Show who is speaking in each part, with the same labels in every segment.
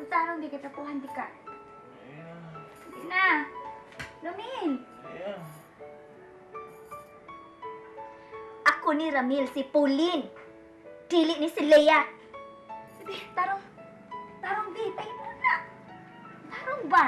Speaker 1: tarong di kita puhan di ka. Hindi na. Ramil. Ako ni Ramil, si Pauline. Dili ni si Leia. Sige, tarong. Tarong di, tayo na. Tarong ba?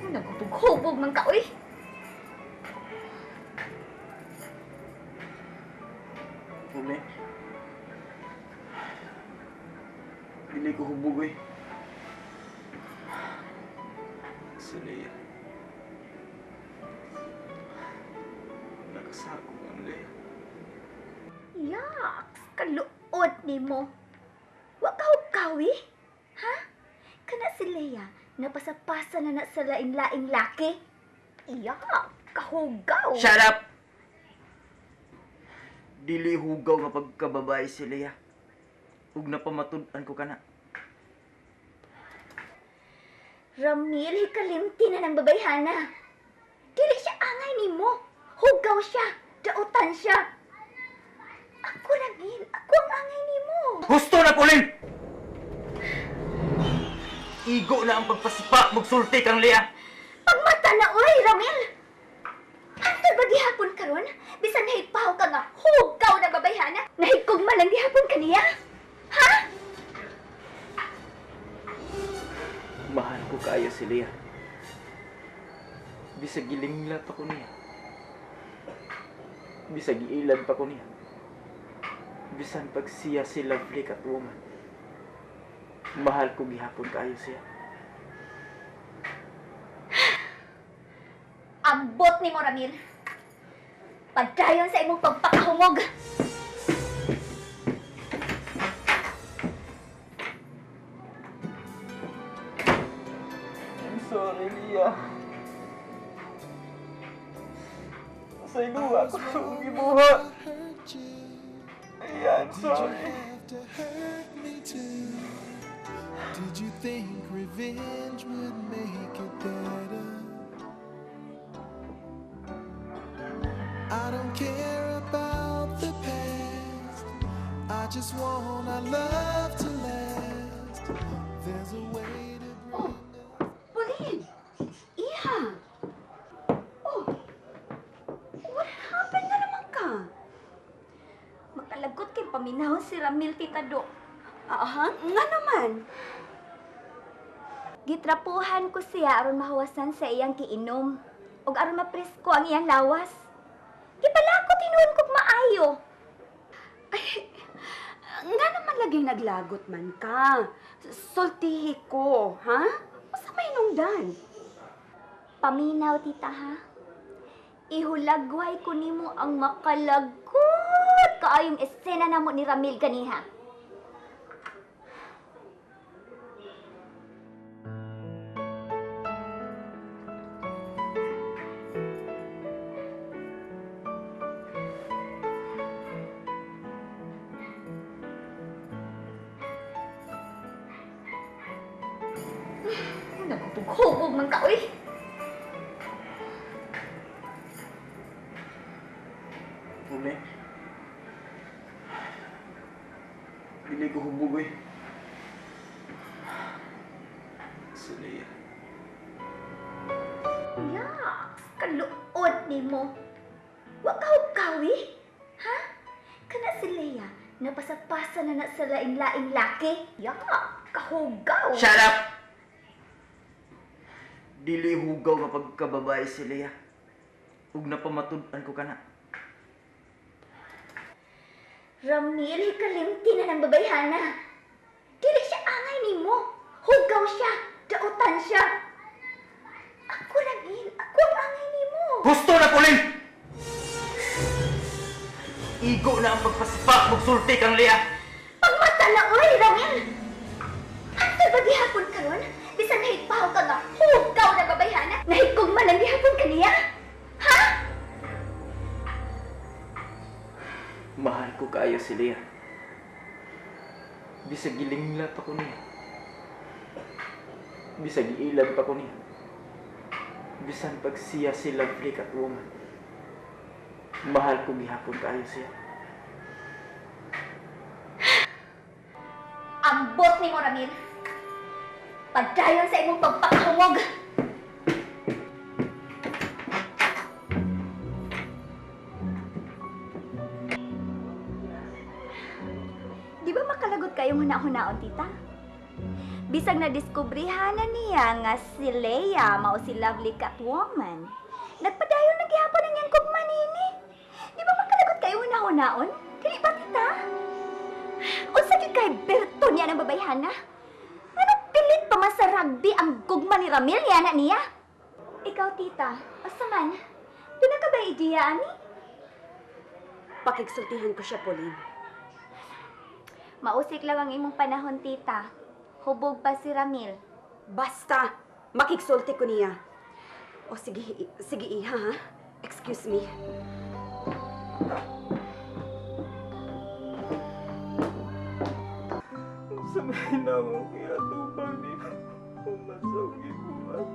Speaker 1: Nagubog-hubog man ka, uy.
Speaker 2: Umi. Dili ko hubog eh. Si Leia. Nakasako ang Leia.
Speaker 1: Yaks, kaluot ni mo. Wa ka hukawi? Ha? Kana si Leia, napasapasa na sa laing-laing laki. Iyak, kahugaw.
Speaker 2: Shut up! Dili hugaw nga pagkababae si Leia. Ug napamatud-an ko kana.
Speaker 1: Ramil, hikalimti na ng babayhana. Dili siya angay ni mo. Hugaw siya, dautan siya. Ako, Ramil, ako ang angay ni mo.
Speaker 2: Gusto na, Pauline! Igo na ang pagpasipa, magsulti kang Leia.
Speaker 1: Pagmata na, uy, Ramil! Hantod ba gihapon karon? Bisan nahipaw ka nga, hugaw na babayhana. Nahigugma lang gihapon ka niya? Ha?
Speaker 2: Mahal ko kayo si Leia. Bisag gilingla pa ko niya. Bisag iilan pa ko niya. Bisan pag siya si lovely Catwoman. Mahal ko gihapon kayo siya.
Speaker 1: Ambot ni mo, Ramil. Pagdayon sa imong pagpakahungog.
Speaker 2: I'm sorry, Leia. Sa iluha ko sa gibuha. Leia, I'm sorry.
Speaker 3: Did you think revenge would make it better? I don't care about the past. I just want our love to last. There's a way to
Speaker 1: Oh, Pauline! Iha! Oh, what happened na naman ka? Makalagot kay paminahon si Ramil Titado. Aha, nga naman. Gitrapuhan ko siya aron mahawasan sa iyang kiinom. Og aron mapresko ang iyang lawas. Gipalakot tinuon kog maayo.
Speaker 4: Ay, nga naman laging naglagot man ka. Sultihi ko, ha? Masa may nungdan?
Speaker 1: Paminaw, tita, ha? Ihulagway ko nimo ang makalagot kaayong esena namo ni Ramil ganiha. Nagubog-hubog man ka, uy.
Speaker 2: Umi. Dili ko hubog eh. Si Leia.
Speaker 1: Yaks, kaluot ni mo. Wa ka hukawi? Ha? Kana si Leia, napasapasa na sa laing-laing laki. Yak, kahugaw.
Speaker 2: Shut up! Dili hugaw nga pagkababae si Leia. Ug napamatud-an ko kana.
Speaker 1: Ramil, hikalimti na ng babayhana. Dili siya angay ni mo. Hugaw siya, dautan siya. Ako, Ramil, ako ang angay ni mo.
Speaker 2: Gusto na, Pauline! igo na ang pagpasipak, magsulti kang Leah.
Speaker 1: Pagmata na, oy, Ramil! Hantay ba gihapon karon? Bisan nahigpaw ka nga, hugaw na babayhana, nahigkugman ang gihapon ka niya? Ha?
Speaker 2: Mahal ko kaayo si Leah. Bisag gilinglat pa ko niya. Bisag iilan pa ko niya. Bisan pag siya si Lovely Catwoman. Mahal ko gihapon kaayo siya.
Speaker 1: Ambot ni mo, Ramil. Padayon sa imong pagpakahungog. Di ba makalagot kayong huna-hunaon, tita? Bisag na-diskubrihan na niya nga si Leia mao si Lovely Catwoman. Nagpadayon na gihapon ang iyang kugmanini. Di ba makalagot kayo huna-hunaon? Dili ba, tita? Unsa gyud kay Berto niya ng babayhana? Ano pilit pa man sa rugby ang gugma ni Ramil yana niya? Ikaw, tita, asa man? Doon na ka ba ideya, ani?
Speaker 4: Pakigsultihan ko siya, Pauline.
Speaker 1: Mausik lang ang imong panahon, tita. Hubog pa si Ramil.
Speaker 4: Basta, makigsulti ko niya. O sige, sige iha, ha? Excuse me.
Speaker 2: Sabihin na mo kaya tupang ni umasugin mo man.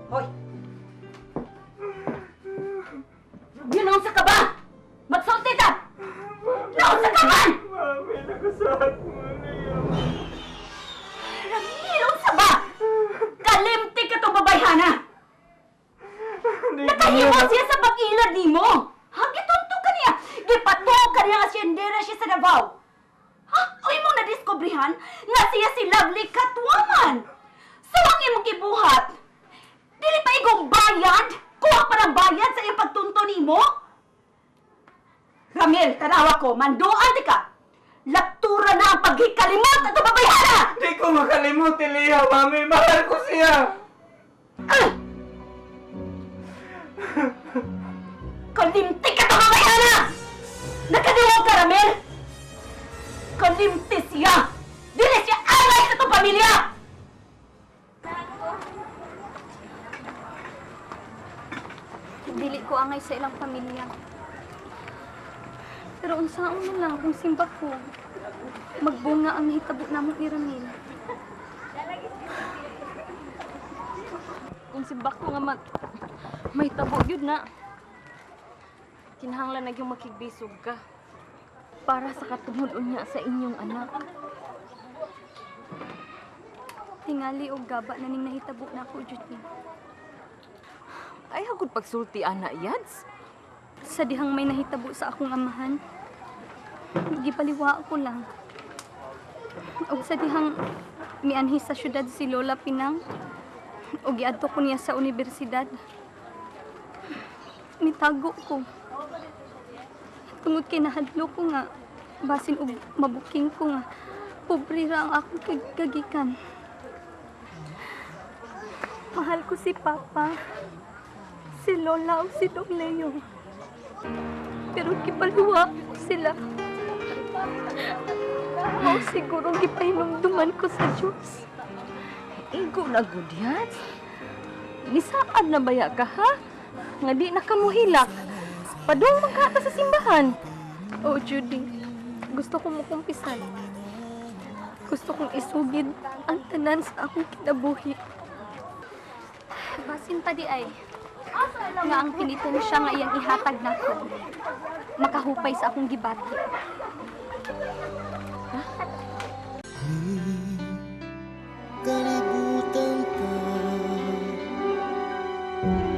Speaker 4: Hoy! Ginaunsa ka ba? Magsulti ka! Naunsa ka man!
Speaker 2: Mami, nakasahat mo niya.
Speaker 4: Ramil, unsa ba? Kalimti ka tong babayhana! Nakahiwa siya sa pag-ilad ni mo! Ha? Gitunto ka niya! Gipato ka niya nga siyendera siya sa Davao! Ha? O imong nadiskubrihan nga siya si Lovely Catwoman! So ang imong gibuhat, dili pa igong bayad? Kuha pa ng bayad sa iyong pagtunto ni mo? Ramil, tanawa ko, manduan di ka! Laktura na ang paghikalimot at babayhana!
Speaker 2: Di ko makalimut ni Leah, Mami. Mahal ko siya.
Speaker 4: Kalimti ka to babayhana! Nakadiwag ka, Ramil! Kalimti siya! Dili siya alay sa itong pamilya!
Speaker 5: Dili ko angay sa ilang pamilya. Pero unsaon man lang kung simba ko, magbunga ang hitabo namo ni Ramil. Kung simba ko nga may tabo yun na. Kinahanglan na yung makigbisog ka para sa katungod niya sa inyong anak. Tingali og gaba na ning nahitabo na ako, Judy.
Speaker 6: Ay, hagod pagsulti, ana, yads.
Speaker 5: Sa dihang may nahitabo sa akong amahan, gipaliwa ko lang. O sa dihang mianhi sa syudad si Lola Pinang, o giadto ko niya sa universidad. Nitago ko. Tungod kay nahadlo ko nga, basin og mabuking ko nga, pobre ra ang akong kagikan. Mahal ko si Papa, si Lola o si Dong Leo. Pero gipaliwa ko sila. O siguro gipahinumduman ko sa Diyos.
Speaker 6: Igo na good, yads. Nisaan na baya ka, ha? Nga di na ka muhilak. Padung magkata sa simbahan.
Speaker 5: O Judy, Gusto kong makumpisan. Gusto kong isugid ang tanan sa akong kinabuhi. Basin pa di ay, nga ang pinitensya nga iyang ihatag nako, makahupay sa akong gibati.
Speaker 3: Kalibutan ka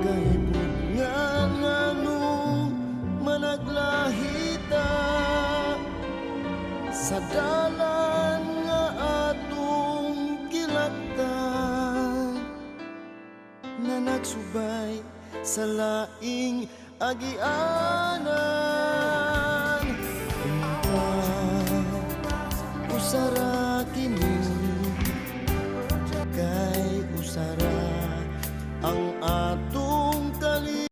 Speaker 3: Kahit nga nung managlahita Sa dalan nga atong kilaktan Na nagsubay sa laing agianan Usara kini